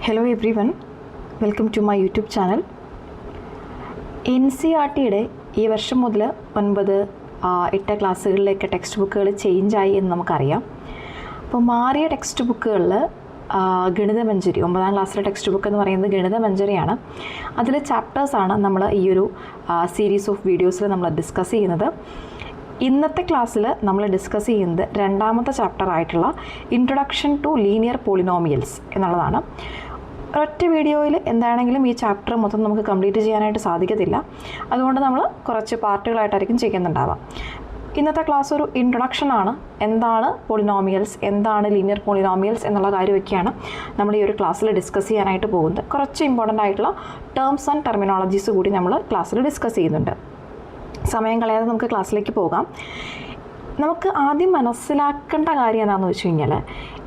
Hello everyone, welcome to my YouTube channel. NCERTയുടെ ഈ വർഷം മുതൽ 9-8 ക്ലാസ്സുകളിലേക്ക് ടെക്സ്റ്റ് ബുക്കുകൾ ചേഞ്ചായി എന്ന് നമുക്കറിയാം. അപ്പോൾ മാറിയ ടെക്സ്റ്റ് ബുക്കുകളിൽ ഗണിതമഞ്ജരി 9ാം ക്ലാസ്സിലെ ടെക്സ്റ്റ് ബുക്ക് എന്ന് പറയുന്നത് ഗണിതമഞ്ജരിയാണ്. അതിൽ ചാപ്റ്റേഴ്സാണ് നമ്മൾ ഈ ഒരു സീരീസ് ഓഫ് വീഡിയോസിൽ നമ്മൾ ഡിസ്കസ് ചെയ്യുന്നത്. ഇന്നത്തെ ക്ലാസ്സിൽ നമ്മൾ ഡിസ്കസ് ചെയ്യുന്നത് രണ്ടാമത്തെ ചാപ്റ്റർ ആയിട്ടുള്ള ഇൻട്രൊഡക്ഷൻ ടു ലീനിയർ പോളിനോമിയൽസ് എന്നുള്ളതാണ്. ഒരൊറ്റ വീഡിയോയിൽ എന്താണെങ്കിലും ഈ ചാപ്റ്റർ മൊത്തം നമുക്ക് കംപ്ലീറ്റ് ചെയ്യാനായിട്ട് സാധിക്കത്തില്ല. അതുകൊണ്ട് നമ്മൾ കുറച്ച് പാർട്ടുകളായിട്ടായിരിക്കും ചെയ്യുന്നുണ്ടാവാം. ഇന്നത്തെ ക്ലാസ് ഒരു ഇൻട്രൊഡക്ഷനാണ്. എന്താണ് പോളിനോമിയൽസ്, എന്താണ് ലീനിയർ പോളിനോമിയൽസ് എന്നുള്ള കാര്യമൊക്കെയാണ് നമ്മൾ ഈ ഒരു ക്ലാസ്സിൽ ഡിസ്കസ് ചെയ്യാനായിട്ട് പോകുന്നത്. കുറച്ച് ഇമ്പോർട്ടൻ്റ് ആയിട്ടുള്ള ടേംസ് ആൻഡ് ടെർമിനോളജീസ് കൂടി നമ്മൾ ക്ലാസ്സിൽ ഡിസ്കസ് ചെയ്യുന്നുണ്ട്. സമയം കളയാതെ നമുക്ക് ക്ലാസ്സിലേക്ക് പോകാം. നമുക്ക് ആദ്യം മനസ്സിലാക്കേണ്ട കാര്യം എന്താണെന്ന് വെച്ച് കഴിഞ്ഞാൽ,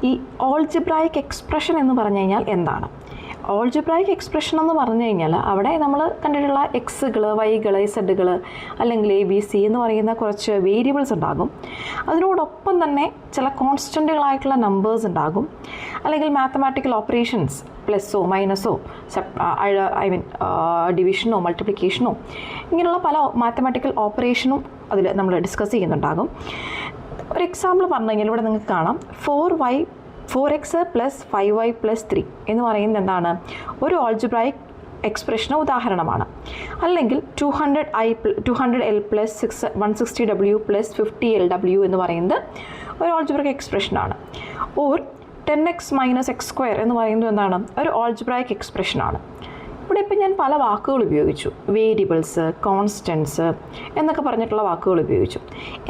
ഈ ഓൾജിബ്രായിക് എക്സ്പ്രഷൻ എന്ന് പറഞ്ഞു കഴിഞ്ഞാൽ എന്താണ്? ഓൾജിബ്രായിക് എക്സ്പ്രഷൻ എന്ന് പറഞ്ഞു കഴിഞ്ഞാൽ അവിടെ നമ്മൾ കണ്ടിട്ടുള്ള എക്സുകൾ, വൈകൾ, ഇസഡുകൾ അല്ലെങ്കിൽ ABC എന്ന് പറയുന്ന കുറച്ച് വേരിയബിൾസ് ഉണ്ടാകും. അതിനോടൊപ്പം തന്നെ ചില കോൺസ്റ്റൻറ്റുകളായിട്ടുള്ള നമ്പേഴ്സ് ഉണ്ടാകും. അല്ലെങ്കിൽ മാത്തമാറ്റിക്കൽ ഓപ്പറേഷൻസ് പ്ലസ്സോ മൈനസോ ഡിവിഷനോ മൾട്ടിപ്ലിക്കേഷനോ ഇങ്ങനെയുള്ള പല മാത്തമാറ്റിക്കൽ ഓപ്പറേഷനും അതിൽ നമ്മൾ ഡിസ്കസ് ചെയ്യുന്നുണ്ടാകും. ഒരു എക്സാമ്പിൾ പറഞ്ഞു കഴിഞ്ഞാൽ ഇവിടെ നിങ്ങൾക്ക് കാണാം 4x + 5y + 3 എന്ന് പറയുന്നത് എന്താണ്? ഒരു ഓൾജിബ്രായിക് എക്സ്പ്രഷന് ഉദാഹരണമാണ്. അല്ലെങ്കിൽ 200l + 160w + 50lw എന്ന് പറയുന്നത് ഒരു ഓൾജിബ്രായിക് എക്സ്പ്രഷനാണ്. ഓർ 10x - x² എന്ന് പറയുന്നത് എന്താണ്? ഒരു ഓൾജിബ്രായിക് എക്സ്പ്രഷനാണ്. ഇവിടെ ഇപ്പം ഞാൻ പല വാക്കുകൾ ഉപയോഗിച്ചു. വേരിയബിൾസ്, കോൺസ്റ്റൻസ് എന്നൊക്കെ പറഞ്ഞിട്ടുള്ള വാക്കുകൾ ഉപയോഗിച്ചു.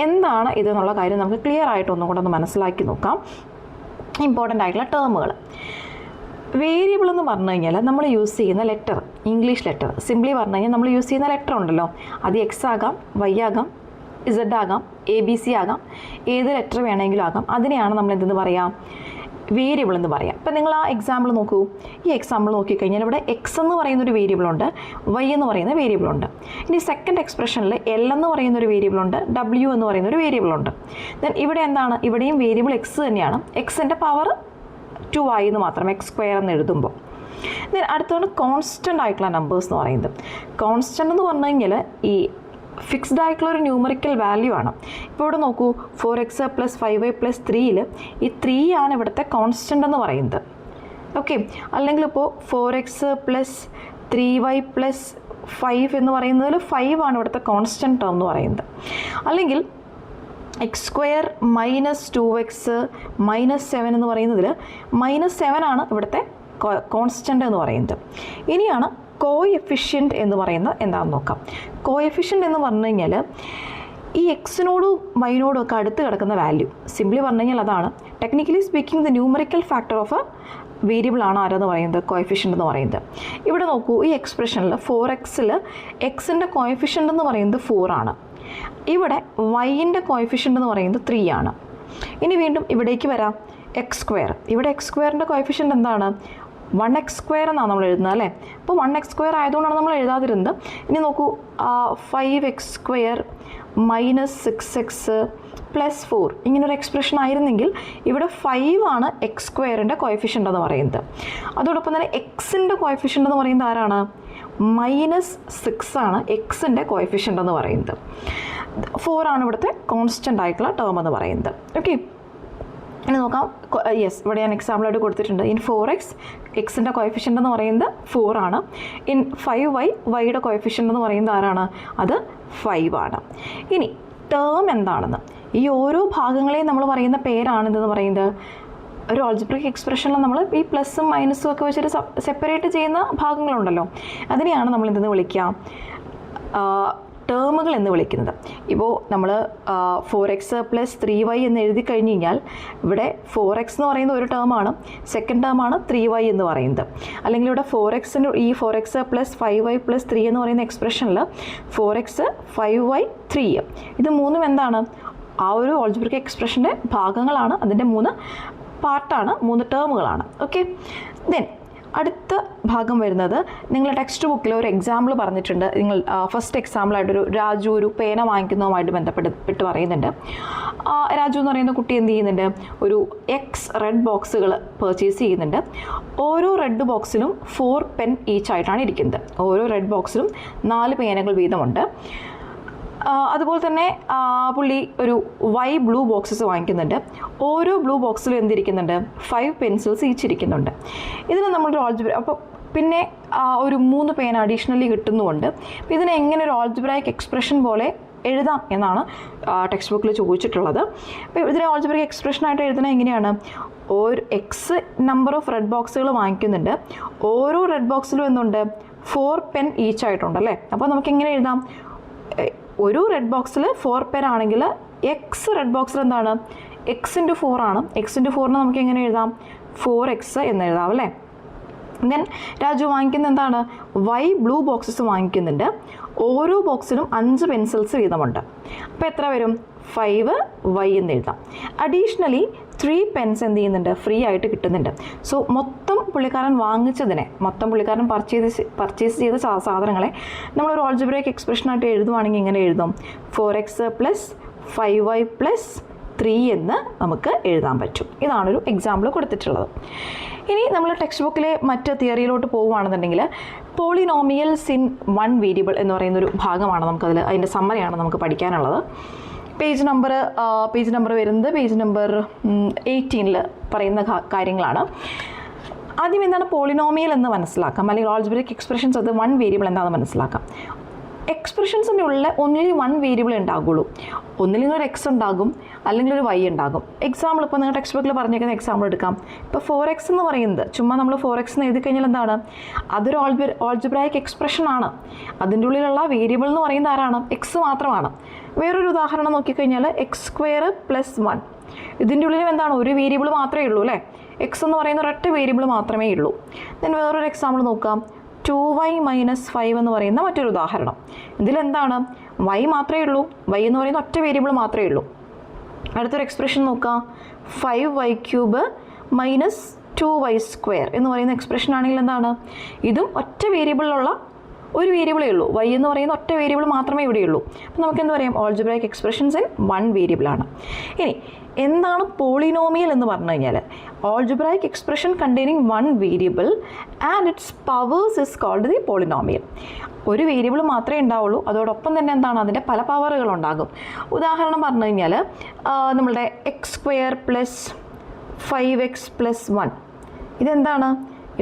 എന്താണ് ഇതെന്നുള്ള കാര്യം നമുക്ക് ക്ലിയർ ആയിട്ട് ഒന്നും കൂടെ ഒന്ന് മനസ്സിലാക്കി നോക്കാം. ഇമ്പോർട്ടൻ്റ് ആയിട്ടുള്ള ടേമുകൾ. വേരിയബിൾ എന്ന് പറഞ്ഞു കഴിഞ്ഞാൽ നമ്മൾ യൂസ് ചെയ്യുന്ന ലെറ്റർ, ഇംഗ്ലീഷ് ലെറ്റർ സിംപ്ലി പറഞ്ഞു കഴിഞ്ഞാൽ നമ്മൾ യൂസ് ചെയ്യുന്ന ലെറ്റർ ഉണ്ടല്ലോ, അത് X ആകാം, Y ആകാം, Z ആകാം, ABC ആകാം, ഏത് ലെറ്റർ വേണമെങ്കിലും ആകാം. അതിനെയാണ് നമ്മൾ എന്തെന്ന് പറയാം? വേരിയബിൾ എന്ന് പറയാം. ഇപ്പം നിങ്ങൾ ആ എക്സാമ്പിൾ നോക്കൂ. ഈ എക്സാമ്പിൾ നോക്കിക്കഴിഞ്ഞാൽ ഇവിടെ X എന്ന് പറയുന്നൊരു വേരിയബിളുണ്ട്, Y എന്ന് പറയുന്ന വേരിയബിളുണ്ട്. ഇനി സെക്കൻഡ് എക്സ്പ്രഷനിൽ L എന്ന് പറയുന്നൊരു വേരിയബിളുണ്ട്, W എന്ന് പറയുന്നൊരു വേരിയബിളുണ്ട്. ദെൻ ഇവിടെ എന്താണ്? ഇവിടെയും വേരിയബിൾ X തന്നെയാണ്. Xൻ്റെ പവർ 2y എന്ന് മാത്രം, x² എന്ന് എഴുതുമ്പോൾ. ദെൻ അടുത്താണ് കോൺസ്റ്റൻ്റ് ആയിട്ടുള്ള നമ്പേഴ്സ് എന്ന് പറയുന്നത്. കോൺസ്റ്റൻ്റ് എന്ന് പറഞ്ഞു കഴിഞ്ഞാൽ ഈ ഫിക്സ്ഡ് ആയിട്ടുള്ള ഒരു ന്യൂമറിക്കൽ വാല്യൂ ആണ്. ഇപ്പോൾ ഇവിടെ നോക്കൂ, 4x + 5y + 3ൽ ഈ 3 ആണ് ഇവിടുത്തെ കോൺസ്റ്റൻ്റ് എന്ന് പറയുന്നത്. ഓക്കെ, അല്ലെങ്കിൽ ഇപ്പോൾ 4x + 3y + 5 എന്ന് പറയുന്നതിൽ 5 ആണ് ഇവിടുത്തെ കോൺസ്റ്റൻ്റ് ടേം എന്ന് പറയുന്നത്. അല്ലെങ്കിൽ x² - 2x - 7 എന്ന് പറയുന്നതിൽ -7 ആണ് ഇവിടുത്തെ കോൺസ്റ്റൻ്റ് എന്ന് പറയുന്നത്. ഇനിയാണ് കോഎഫിഷ്യൻ്റ് എന്ന് പറയുന്നത് എന്താണെന്ന് നോക്കാം. കോഎഫിഷ്യൻ്റ് എന്ന് പറഞ്ഞു കഴിഞ്ഞാൽ ഈ എക്സിനോടും വൈനോടും ഒക്കെ അടുത്ത് കിടക്കുന്ന വാല്യൂ. സിംപ്ലി പറഞ്ഞു കഴിഞ്ഞാൽ അതാണ് technically speaking the numerical factor of A variable ആണ് ആരെന്ന് പറയുന്നത്? കോഎഫിഷ്യൻ്റ് എന്ന് പറയുന്നത്. ഇവിടെ നോക്കൂ, ഈ എക്സ്പ്രഷനിൽ 4xൽ എക്സിൻ്റെ കോഎഫിഷ്യൻ്റ് എന്ന് പറയുന്നത് 4 ആണ്. ഇവിടെ വൈൻ്റെ കോഎഫിഷ്യൻ്റ് എന്ന് പറയുന്നത് 3 ആണ്. ഇനി വീണ്ടും ഇവിടേക്ക് വരാം, x². ഇവിടെ x²ൻ്റെ കോഎഫിഷ്യൻ്റ് എന്താണ്? 1x² എന്നാണ് നമ്മൾ എഴുതുന്നത് അല്ലേ? അപ്പോൾ 1x² ആയതുകൊണ്ടാണ് നമ്മൾ എഴുതാതിരുന്നത്. ഇനി നോക്കൂ, 5x² - 6x + 4 ഇങ്ങനൊരു എക്സ്പ്രഷൻ ആയിരുന്നെങ്കിൽ ഇവിടെ 5 ആണ് x²ൻ്റെ കോഎഫിഷ്യൻ്റ് എന്ന് പറയുന്നത്. അതോടൊപ്പം തന്നെ എക്സിൻ്റെ കോഎഫിഷ്യൻ്റ് എന്ന് പറയുന്നത് ആരാണ്? -6 ആണ് എക്സിൻ്റെ കോഎഫിഷ്യൻ്റ് എന്ന് പറയുന്നത്. 4 ആണ് ഇവിടുത്തെ കോൺസ്റ്റൻ്റ് ആയിട്ടുള്ള ടേം എന്ന് പറയുന്നത്. ഓക്കെ, ഇനി നോക്കാം. ഇവിടെ ഞാൻ എക്സാമ്പിളായിട്ട് കൊടുത്തിട്ടുണ്ട്. ഇൻ 4x എക്സിൻ്റെ കോഎഫിഷ്യൻ്റ് എന്ന് പറയുന്നത് 4 ആണ്. ഇൻ 5y വൈയുടെ കോഎഫിഷ്യൻ്റ് എന്ന് പറയുന്നത് ആരാണ്? അത് 5 ആണ്. ഇനി ടേം എന്താണെന്ന്, ഈ ഓരോ ഭാഗങ്ങളെയും നമ്മൾ പറയുന്ന പേരാണ് ഇതെന്ന് പറയുന്നത്. ഒരു ഓൾജിബ്രിക് എക്സ്പ്രഷനിൽ നമ്മൾ ഈ പ്ലസും മൈനസും ഒക്കെ വെച്ചിട്ട് സെപ്പറേറ്റ് ചെയ്യുന്ന ഭാഗങ്ങളുണ്ടല്ലോ, അതിനെയാണ് നമ്മൾ എന്തെന്ന് വിളിക്കുക? ടേമുകൾ എന്ന് വിളിക്കുന്നത്. ഇപ്പോൾ നമ്മൾ 4x + 3y എന്ന് എഴുതി കഴിഞ്ഞ് കഴിഞ്ഞാൽ ഇവിടെ 4x എന്ന് പറയുന്ന ഒരു ടേമാണ്, സെക്കൻഡ് ടേമാണ് 3y എന്ന് പറയുന്നത്. അല്ലെങ്കിൽ ഇവിടെ 4x + 5y + 3 എന്ന് പറയുന്ന എക്സ്പ്രഷനിൽ 4x 5y 3 ഇത് മൂന്നും എന്താണ്? ആ ഒരു ഓൾജിബ്രിക് എക്സ്പ്രഷൻ്റെ ഭാഗങ്ങളാണ്, അതിൻ്റെ 3 പാർട്ടാണ്, 3 ടേമുകളാണ്. ഓക്കെ, ദെൻ അടുത്ത ഭാഗം വരുന്നത് നിങ്ങൾ ടെക്സ്റ്റ് ബുക്കിൽ ഒരു എക്സാമ്പിൾ പറഞ്ഞിട്ടുണ്ട്. നിങ്ങൾ ഫസ്റ്റ് എക്സാമ്പിളായിട്ടൊരു രാജു ഒരു പേന വാങ്ങിക്കുന്നതുമായിട്ട് ബന്ധപ്പെട്ട് പറയുന്നുണ്ട്. രാജു എന്ന് പറയുന്ന കുട്ടി എന്ത് ചെയ്യുന്നുണ്ട്, ഒരു എക്സ് റെഡ് ബോക്സുകൾ പർച്ചേസ് ചെയ്യുന്നുണ്ട്. ഓരോ റെഡ് ബോക്സിലും 4 പെൻ ഈച്ച് ആയിട്ടാണ് ഇരിക്കുന്നത്. ഓരോ റെഡ് ബോക്സിലും 4 പേനകൾ വീതമുണ്ട്. അതുപോലെ തന്നെ പുള്ളി ഒരു ബ്ലൂ ബോക്സസ് വാങ്ങിക്കുന്നുണ്ട്. ഓരോ ബ്ലൂ ബോക്സിലും എന്തിരിക്കുന്നുണ്ട്, 5 പെൻസിൽസ് ഈച്ച് ഇരിക്കുന്നുണ്ട്. ഇതിന് നമ്മളൊരു ആൾജിബ്ര അപ്പോൾ പിന്നെ ഒരു 3 പേന അഡീഷണലി കിട്ടുന്നുമുണ്ട്. അപ്പോൾ ഇതിനെ എങ്ങനെ ഒരു ആൾജിബ്രായിക് എക്സ്പ്രഷൻ പോലെ എഴുതാം എന്നാണ് ടെക്സ്റ്റ് ബുക്കിൽ ചോദിച്ചിട്ടുള്ളത്. അപ്പോൾ ഇതിനെ ആൾജിബ്രായിക് എക്സ്പ്രഷനായിട്ട് എഴുതുന്നത് എങ്ങനെയാണ്, ഒരു എക്സ് നമ്പർ ഓഫ് റെഡ് ബോക്സുകൾ വാങ്ങിക്കുന്നുണ്ട്. ഓരോ റെഡ് ബോക്സിലും എന്തുണ്ട്, 4 പെൻ ഈച്ച് ആയിട്ടുണ്ടല്ലേ. അപ്പോൾ നമുക്ക് എങ്ങനെ എഴുതാം, ഒരു റെഡ് ബോക്സിൽ 4 പെൻ ആണെങ്കിൽ എക്സ് റെഡ് ബോക്സിൽ എന്താണ്, എക്സ് ഇൻറ്റു 4 ആണ്. എക്സ് ഇൻറ്റു 4 നമുക്ക് എങ്ങനെ എഴുതാം, 4x എന്ന് എഴുതാം അല്ലേ. ദെൻ രാജു വാങ്ങിക്കുന്ന എന്താണ്, ബ്ലൂ ബോക്സസ് വാങ്ങിക്കുന്നുണ്ട്. ഓരോ ബോക്സിലും 5 പെൻസിൽസ് വീതമുണ്ട്. അപ്പോൾ എത്ര വരും, 5y എന്ന് എഴുതാം. അഡീഷണലി 3 പെൻസ് എന്ത് ചെയ്യുന്നുണ്ട്, ഫ്രീ ആയിട്ട് കിട്ടുന്നുണ്ട്. സോ മൊത്തം പുള്ളിക്കാരൻ പർച്ചേസ് ചെയ്ത സാധനങ്ങളെ നമ്മളൊരു ആൾജിബ്രായിക് എക്സ്പ്രഷനായിട്ട് എഴുതുവാണെങ്കിൽ ഇങ്ങനെ എഴുതും, 4x + 5y + 3 എന്ന് നമുക്ക് എഴുതാൻ പറ്റും. ഇതാണൊരു എക്സാമ്പിൾ കൊടുത്തിട്ടുള്ളത്. ഇനി നമ്മൾ ടെക്സ്റ്റ് ബുക്കിലെ മറ്റ് തിയറിയിലോട്ട് പോവുകയാണെന്നുണ്ടെങ്കിൽ പോളിനോമിയൽസ് ഇൻ 1 വേരിയബിൾ എന്ന് പറയുന്നൊരു ഭാഗമാണ് അതിൻ്റെ സമ്മറിയാണ് നമുക്ക് പഠിക്കാനുള്ളത്. പേജ് നമ്പർ വരുന്നത് പേജ് നമ്പർ 18 പറയുന്ന കാര്യങ്ങളാണ്. ആദ്യം എന്താണ് പോളിനോമിയൽ എന്ന് മനസ്സിലാക്കാം, അല്ലെങ്കിൽ ആൾജിബ്രായിക് എക്സ്പ്രഷൻസ് അത് 1 വേരിയബിൾ എന്താണെന്ന് മനസ്സിലാക്കാം. എക്സ്പ്രഷൻസിൻ്റെ ഉള്ളിൽ ഓൺലി 1 വേരിയബിൾ ഉണ്ടാകുള്ളൂ. ഒന്നില്ലെങ്കിൽ ഒരു എക്സ് ഉണ്ടാകും, അല്ലെങ്കിൽ ഒരു വൈ ഉണ്ടാകും. എക്സാമ്പിൾ ഇപ്പോൾ നിങ്ങൾ ടെക്സ്റ്റ് ബുക്കിൽ പറഞ്ഞേക്കുന്ന എക്സാമ്പിൾ എടുക്കാം. ഇപ്പോൾ 4x എന്ന് പറയുന്നത് ചുമ്മാ നമ്മൾ 4x എന്ന് എഴുതി കഴിഞ്ഞാൽ എന്താണ്, അതൊരു ആൾജിബ്രായിക് എക്സ്പ്രഷൻ ആണ്. അതിൻ്റെ ഉള്ളിലുള്ള വേരിയബിൾ എന്ന് പറയുന്നത് ആരാണ്, എക്സ് മാത്രമാണ്. വേറൊരു ഉദാഹരണം നോക്കിക്കഴിഞ്ഞാൽ x² + 1. ഇതിൻ്റെ ഉള്ളിലും എന്താണ്, ഒരു വേരിയബിൾ മാത്രമേ ഉള്ളൂ അല്ലേ. എക്സ് എന്ന് പറയുന്ന ഒരൊറ്റ വേരിയബിൾ മാത്രമേ ഉള്ളൂ. ദെൻ വേറൊരു എക്സാമ്പിൾ നോക്കാം, 2y - 5 എന്ന് പറയുന്ന മറ്റൊരു ഉദാഹരണം. ഇതിലെന്താണ്, y മാത്രമേ ഉള്ളൂ, y എന്ന് പറയുന്ന ഒറ്റ വേരിയബിൾ മാത്രമേ ഉള്ളൂ. അടുത്തൊരു എക്സ്പ്രഷൻ നോക്കാം, 5y³ - 2y² എന്ന് പറയുന്ന എക്സ്പ്രഷൻ ആണെങ്കിൽ എന്താണ്, ഇതും ഒറ്റ വേരിയബിളിലുള്ള ഒരു വേരിയബിളേ ഉള്ളൂ, y എന്ന് പറയുന്ന ഒറ്റ വേരിയബിൾ മാത്രമേ ഇവിടെയുള്ളൂ. അപ്പോൾ നമുക്ക് എന്ത് പറയാം, ആൾജിബ്രായിക് എക്സ്പ്രഷൻസ് ഇൻ 1 വേരിയബിളാണ്. ഇനി എന്താണ് പോളിനോമിയൽ എന്ന് പറഞ്ഞു കഴിഞ്ഞാൽ, algebraic expression containing 1 variable and its powers is called the polynomial. ഒരു വേരിയബിൾ മാത്രമേ ഉണ്ടാവുള്ളൂ, അതോടൊപ്പം തന്നെ എന്താണ്, അതിൻ്റെ പല പവറുകളുണ്ടാകും. ഉദാഹരണം പറഞ്ഞു കഴിഞ്ഞാൽ നമ്മളുടെ x² + 5x + 1 ഇതെന്താണ്,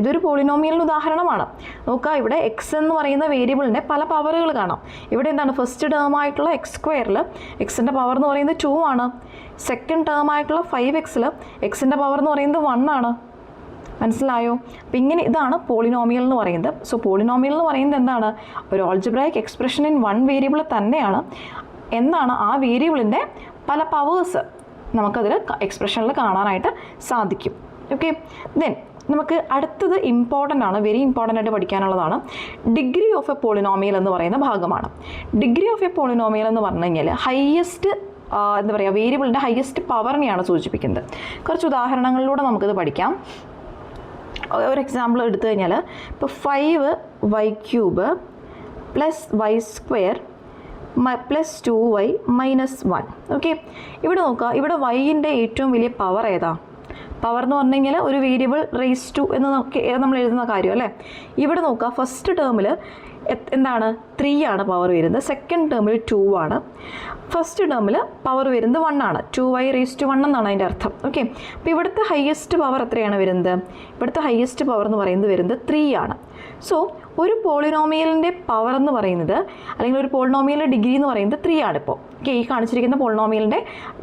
ഇതൊരു പോളിനോമിയലിന് ഉദാഹരണമാണ്. നോക്കുക, ഇവിടെ എക്സ് എന്ന് പറയുന്ന വേരിയബിളിൻ്റെ പല പവറുകൾ കാണാം. ഇവിടെ എന്താണ്, ഫസ്റ്റ് ടേം ആയിട്ടുള്ള x² എക്സിൻ്റെ പവർ എന്ന് പറയുന്നത് 2 ആണ്. സെക്കൻഡ് ടേം ആയിട്ടുള്ള 5x എക്സിൻ്റെ പവർ എന്ന് പറയുന്നത് 1 ആണ്. മനസ്സിലായോ? അപ്പം ഇങ്ങനെ ഇതാണ് പോളിനോമിയൽ എന്ന് പറയുന്നത്. സോ പോളിനോമിയൽ എന്ന് പറയുന്നത് എന്താണ്, ഒരു ആൾജിബ്രായിക് എക്സ്പ്രഷൻ ഇൻ 1 വേരിയബിൾ തന്നെയാണ്. എന്താണ്, ആ വേരിയബിളിൻ്റെ പല പവേഴ്സ് നമുക്കതിൽ എക്സ്പ്രഷനിൽ കാണാനായിട്ട് സാധിക്കും. ഓക്കെ, ദെൻ നമുക്ക് അടുത്തത് ഇമ്പോർട്ടൻ്റ് ആണ്, വെരി ഇമ്പോർട്ടൻ്റ് ആയിട്ട് പഠിക്കാനുള്ളതാണ്. ഡിഗ്രി ഓഫ് എ പോളിനോമിയൽ എന്ന് പറയുന്ന ഭാഗമാണ്. ഡിഗ്രി ഓഫ് എ പോളിനോമിയൽ എന്ന് പറഞ്ഞു കഴിഞ്ഞാൽ ഹയസ്റ്റ് എന്താ പറയുക, വേരിയബിളിൻ്റെ ഹയസ്റ്റ് പവറിനെയാണ് സൂചിപ്പിക്കുന്നത്. കുറച്ച് ഉദാഹരണങ്ങളിലൂടെ നമുക്കിത് പഠിക്കാം. ഒരു എക്സാമ്പിൾ എടുത്തു കഴിഞ്ഞാൽ ഇപ്പോൾ 5y³ + y² + 2y - 1. ഓക്കെ, ഇവിടെ നോക്കുക, ഇവിടെ വൈൻ്റെ ഏറ്റവും വലിയ പവർ ഏതാ, പവർ എന്ന് പറഞ്ഞു കഴിഞ്ഞാൽ ഒരു വേരിയബിൾ റേസ് ടു എന്ന് നമ്മൾ എഴുതുന്ന കാര്യം അല്ലേ. ഇവിടെ നോക്കുക, ഫസ്റ്റ് ടേമിൽ എന്താണ് 3 ആണ് പവർ വരുന്നത്, സെക്കൻഡ് ടേമിൽ 2 ആണ്, ഫസ്റ്റ് ടേമിൽ പവർ വരുന്നത് 1 ആണ്. 2y⁻1 എന്നാണ് അതിൻ്റെ അർത്ഥം. ഓക്കെ, അപ്പോൾ ഇവിടുത്തെ ഹയസ്റ്റ് പവർ എത്രയാണ് വരുന്നത്, ഇവിടുത്തെ ഹയസ്റ്റ് പവർ എന്ന് പറയുന്നത് 3 ആണ്. സോ ഒരു പോളിനോമിയലിൻ്റെ പവർ എന്ന് പറയുന്നത്, അല്ലെങ്കിൽ ഒരു പോളിനോമിയലിൻ്റെ ഡിഗ്രി എന്ന് പറയുന്നത് 3 ആണ്. ഇപ്പോൾ ഓക്കെ, ഈ കാണിച്ചിരിക്കുന്ന പോളിനോമിയലിൻ്റെ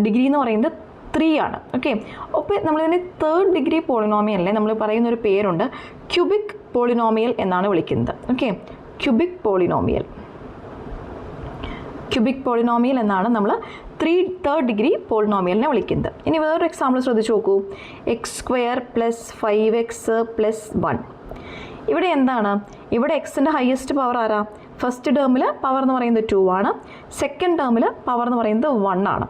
ഡിഗ്രി എന്ന് പറയുന്നത് 3 ആണ്. ഓക്കെ, അപ്പോൾ നമ്മളിതിനെ 3rd ഡിഗ്രി പോളിനോമിയലിനെ നമ്മൾ പറയുന്ന ഒരു പേരുണ്ട്, ക്യൂബിക് പോളിനോമിയൽ എന്നാണ് വിളിക്കുന്നത്. ഓക്കെ, ക്യൂബിക് പോളിനോമിയൽ എന്നാണ് നമ്മൾ 3rd ഡിഗ്രി പോളിനോമിയലിനെ വിളിക്കുന്നത്. ഇനി വേറൊരു എക്സാമ്പിൾ ശ്രദ്ധിച്ച് നോക്കൂ, x² + 5x + 1. ഇവിടെ എന്താണ്, ഇവിടെ എക്സിൻ്റെ ഹയസ്റ്റ് പവർ ആരാ, ഫസ്റ്റ് ടേമിൽ പവർ എന്ന് പറയുന്നത് 2 ആണ്, സെക്കൻഡ് ടേമിൽ പവർ എന്ന് പറയുന്നത് 1 ആണ്.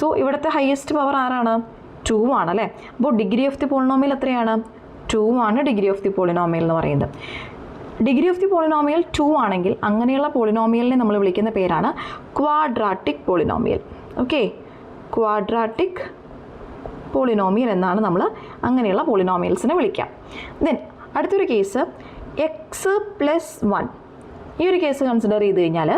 സോ ഇവിടുത്തെ ഹയസ്റ്റ് പവർ ആരാണ്, 2 ആണ് അല്ലേ. അപ്പോൾ ഡിഗ്രി ഓഫ് ദി പോളിനോമിയൽ എത്രയാണ്, 2 ആണ് ഡിഗ്രി ഓഫ് ദി പോളിനോമിയൽ എന്ന് പറയുന്നത്. ഡിഗ്രി ഓഫ് ദി പോളിനോമിയൽ 2 ആണെങ്കിൽ അങ്ങനെയുള്ള പോളിനോമിയലിനെ നമ്മൾ വിളിക്കുന്ന പേരാണ് quadratic polynomial. Okay, quadratic polynomial എന്നാണ് നമ്മൾ അങ്ങനെയുള്ള പോളിനോമിയൽസിനെ വിളിക്കാം. ദെൻ അടുത്തൊരു കേസ് എക്സ് പ്ലസ് 1. ഈ ഒരു കേസ് കൺസിഡർ ചെയ്ത് കഴിഞ്ഞാൽ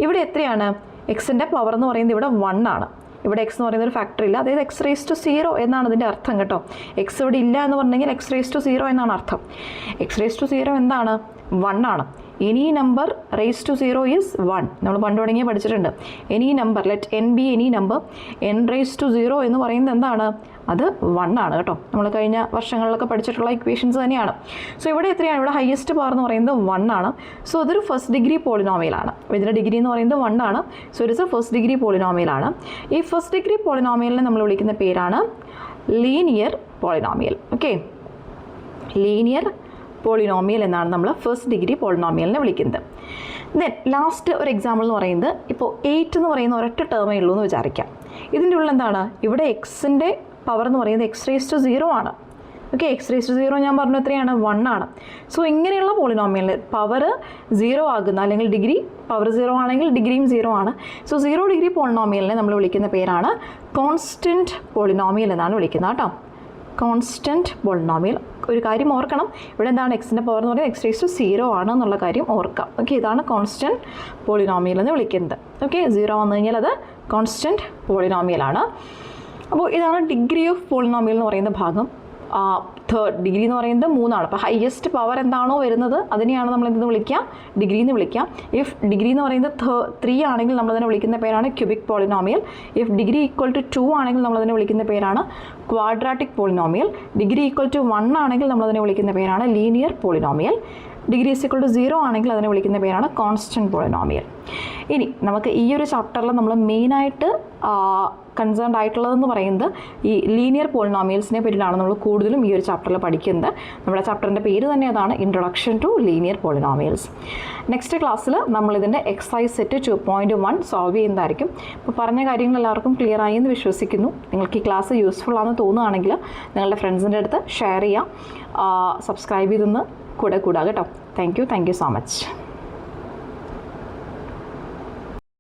ഇവിടെ എത്രയാണ്? എക്സിൻ്റെ പവർ എന്ന് പറയുന്നത് ഇവിടെ 1 ആണ്. ഇവിടെ എക്സ് എന്ന് പറയുന്ന ഒരു ഫാക്ടർ ഇല്ല, അതായത് എക്സ് റേസ് ടു 0 എന്നാണ് ഇതിൻ്റെ അർത്ഥം കേട്ടോ. എക്സ് ഇവിടെ ഇല്ല എന്ന് പറഞ്ഞെങ്കിൽ എക്സ് റേസ് ടു 0 എന്നാണ് അർത്ഥം. എക്സ് റേസ് ടു 0 എന്താണ്? 1 ആണ്. Any number raise to 0 is 1. നമ്മൾ പണ്ട് തുടങ്ങിയ പഠിച്ചിട്ടുണ്ട്. Any number, let N be any number, N raise to 0 എന്ന് പറയുന്നത് എന്താണ്? അത് 1 ആണ് കേട്ടോ. നമ്മൾ കഴിഞ്ഞ വർഷങ്ങളിലൊക്കെ പഠിച്ചിട്ടുള്ള ഇക്വേഷൻസ് തന്നെയാണ്. സോ ഇവിടെ എത്രയാണ്? ഇവിടെ ഹയസ്റ്റ് പവർ എന്ന് പറയുന്നത് 1 ആണ്. സോ ഇതൊരു ഫസ്റ്റ് ഡിഗ്രി പോളിനോമിയലാണ്. ഇതിൻ്റെ ഡിഗ്രി എന്ന് പറയുന്നത് 1 ആണ്. So it is A first degree പോളിനോമിയലാണ്. ഈ ഫസ്റ്റ് ഡിഗ്രി പോളിനോമിയലിനെ നമ്മൾ വിളിക്കുന്ന പേരാണ് linear polynomial. Okay, linear polynomial എന്നാണ് നമ്മൾ ഫസ്റ്റ് ഡിഗ്രി പോളിനോമിയലിനെ വിളിക്കുന്നത്. ദെൻ ലാസ്റ്റ് ഒരു എക്സാമ്പിൾ എന്ന് പറയുന്നത്, ഇപ്പോൾ 8 എന്ന് പറയുന്ന ഒരൊറ്റ ടേമേ ഉള്ളൂ എന്ന് വിചാരിക്കാം. ഇതിൻ്റെ ഉള്ളിൽ എന്താണ്? ഇവിടെ എക്സിൻ്റെ പവർ എന്ന് പറയുന്നത് എക്സ് റേസ് ടു 0 ആണ്. ഓക്കെ, എക്സ് റേസ് ടു 0 ഞാൻ പറഞ്ഞു എത്രയാണ്? 1 ആണ്. സോ ഇങ്ങനെയുള്ള പോളിനോമിയലിൽ പവർ 0 ആകുന്ന, അല്ലെങ്കിൽ ഡിഗ്രി പവർ 0 ആണെങ്കിൽ ഡിഗ്രിയും 0 ആണ്. സോ 0 ഡിഗ്രി പോളിനോമിയലിനെ നമ്മൾ വിളിക്കുന്ന പേരാണ് കോൺസ്റ്റൻറ്റ് പോളിനോമിയൽ എന്നാണ് വിളിക്കുന്നത് കേട്ടോ. Constant polynomial. ഒരു കാര്യം ഓർക്കണം, ഇവിടെ എന്താണ്? എക്സിൻ്റെ പവർ എന്ന് പറയുന്നത് എക്സ് റേസ് ടു 0 ആണ് എന്നുള്ള കാര്യം ഓർക്കാം. ഓക്കെ, ഇതാണ് കോൺസ്റ്റൻറ്റ് പോളിനോമിയൽ എന്ന് വിളിക്കുന്നത്. ഓക്കെ, 0 വന്നു കഴിഞ്ഞാൽ അത് കോൺസ്റ്റൻറ്റ് പോളിനോമിയലാണ്. അപ്പോൾ ഇതാണ് ഡിഗ്രി ഓഫ് പോളിനോമിയൽ എന്ന് പറയുന്ന ഭാഗം. തേർഡ് ഡിഗ്രി എന്ന് പറയുന്നത് 3 ആണ്. അപ്പോൾ ഹയസ്റ്റ് പവർ എന്താണോ വരുന്നത് അതിനെയാണ് നമ്മൾ എന്തെന്ന് വിളിക്കുക? ഡിഗ്രി എന്ന് വിളിക്കാം. ഇഫ് ഡിഗ്രി എന്ന് പറയുന്നത് 3 ആണെങ്കിൽ നമ്മളതിനെ വിളിക്കുന്ന പേരാണ് cubic polynomial. If degree equal to 2 ആണെങ്കിൽ നമ്മളതിനെ വിളിക്കുന്ന പേരാണ് quadratic polynomial. Degree equal to 1 ആണെങ്കിൽ നമ്മളതിനെ വിളിക്കുന്ന പേരാണ് linear polynomial. Degree is equal to 0 ആണെങ്കിൽ അതിനെ വിളിക്കുന്ന പേരാണ് കോൺസ്റ്റൻറ്റ് പോളിനോമിയൽ. ഇനി നമുക്ക് ഈ ഒരു ചാപ്റ്ററിൽ നമ്മൾ മെയിനായിട്ട് കൺസേൺഡ് ആയിട്ടുള്ളതെന്ന് പറയുന്നത് ഈ ലീനിയർ പോളിനോമിയൽസിനെ പറ്റിയിട്ടാണ് നമ്മൾ കൂടുതലും ഈ ഒരു ചാപ്റ്ററിൽ പഠിക്കുന്നത്. നമ്മുടെ ചാപ്റ്ററിൻ്റെ പേര് തന്നെ അതാണ്, introduction to linear polynomials. Next ക്ലാസ്സിൽ നമ്മളിതിൻ്റെ എക്സസൈസ് സെറ്റ് 2.1 സോൾവ് ചെയ്യുന്നതായിരിക്കും. അപ്പോൾ പറഞ്ഞ കാര്യങ്ങൾ എല്ലാവർക്കും ക്ലിയർ ആയി എന്ന് വിശ്വസിക്കുന്നു. നിങ്ങൾക്ക് ഈ ക്ലാസ് യൂസ്ഫുൾ ആണെന്ന് തോന്നുകയാണെങ്കിൽ നിങ്ങളുടെ ഫ്രണ്ട്സിൻ്റെ അടുത്ത് ഷെയർ ചെയ്യുക, സബ്സ്ക്രൈബ് ചെയ്തൊന്ന് കൂടെ കൂടാ കേട്ടോ. Thank you so much.